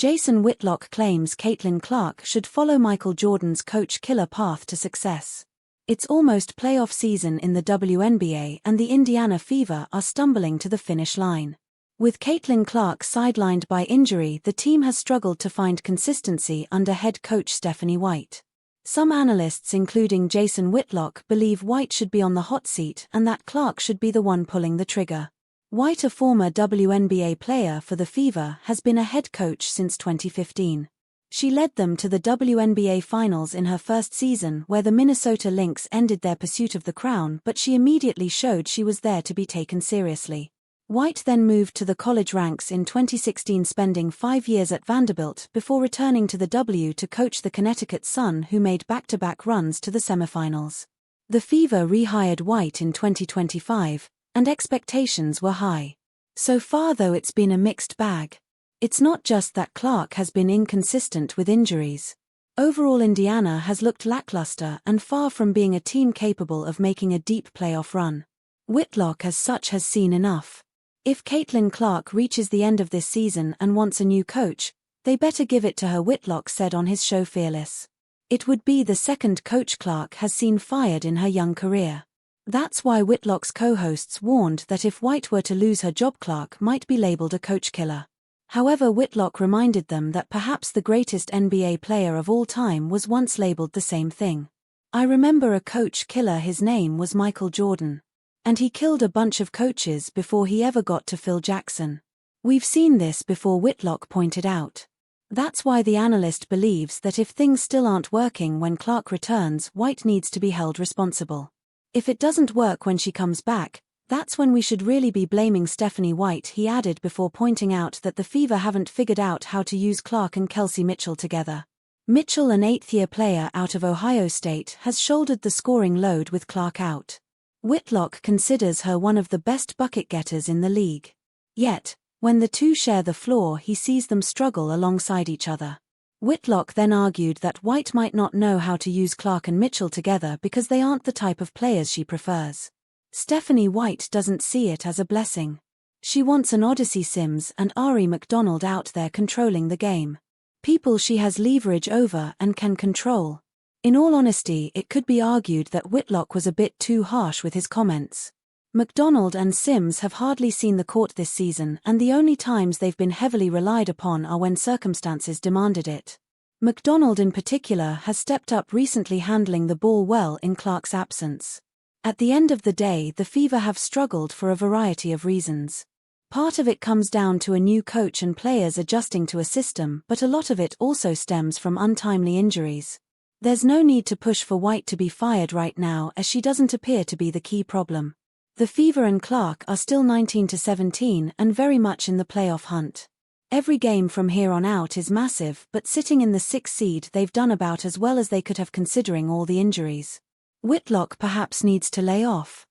Jason Whitlock claims Caitlin Clark should follow Michael Jordan's coach-killer path to success. It's almost playoff season in the WNBA and the Indiana Fever are stumbling to the finish line. With Caitlin Clark sidelined by injury, the team has struggled to find consistency under head coach Stephanie White. Some analysts, including Jason Whitlock, believe White should be on the hot seat and that Clark should be the one pulling the trigger. White, a former WNBA player for the Fever, has been a head coach since 2015. She led them to the WNBA Finals in her first season, where the Minnesota Lynx ended their pursuit of the crown, but she immediately showed she was there to be taken seriously. White then moved to the college ranks in 2016, spending 5 years at Vanderbilt before returning to the W to coach the Connecticut Sun, who made back-to-back runs to the semifinals. The Fever rehired White in 2025, and expectations were high. So far, though, it's been a mixed bag. It's not just that Clark has been inconsistent with injuries. Overall, Indiana has looked lackluster and far from being a team capable of making a deep playoff run. Whitlock as such has seen enough. If Caitlin Clark reaches the end of this season and wants a new coach, they better give it to her, Whitlock said on his show Fearless. It would be the second coach Clark has seen fired in her young career. That's why Whitlock's co-hosts warned that if White were to lose her job, Clark might be labeled a coach killer. However, Whitlock reminded them that perhaps the greatest NBA player of all time was once labeled the same thing. I remember a coach killer, his name was Michael Jordan. And he killed a bunch of coaches before he ever got to Phil Jackson. We've seen this before, Whitlock pointed out. That's why the analyst believes that if things still aren't working when Clark returns, White needs to be held responsible. If it doesn't work when she comes back, that's when we should really be blaming Stephanie White, he added, before pointing out that the Fever haven't figured out how to use Clark and Kelsey Mitchell together. Mitchell, an 8th-year player out of Ohio State, has shouldered the scoring load with Clark out. Whitlock considers her one of the best bucket getters in the league. Yet, when the two share the floor, he sees them struggle alongside each other. Whitlock then argued that White might not know how to use Clark and Mitchell together because they aren't the type of players she prefers. Stephanie White doesn't see it as a blessing. She wants an Odyssey Sims and Ari McDonald out there controlling the game. People she has leverage over and can control. In all honesty, it could be argued that Whitlock was a bit too harsh with his comments. McDonald and Sims have hardly seen the court this season, and the only times they've been heavily relied upon are when circumstances demanded it. McDonald in particular has stepped up recently, handling the ball well in Clark's absence. At the end of the day, the Fever have struggled for a variety of reasons. Part of it comes down to a new coach and players adjusting to a system, but a lot of it also stems from untimely injuries. There's no need to push for White to be fired right now, as she doesn't appear to be the key problem. The Fever and Clark are still 19-17 and very much in the playoff hunt. Every game from here on out is massive, but sitting in the 6th seed, they've done about as well as they could have considering all the injuries. Whitlock perhaps needs to lay off.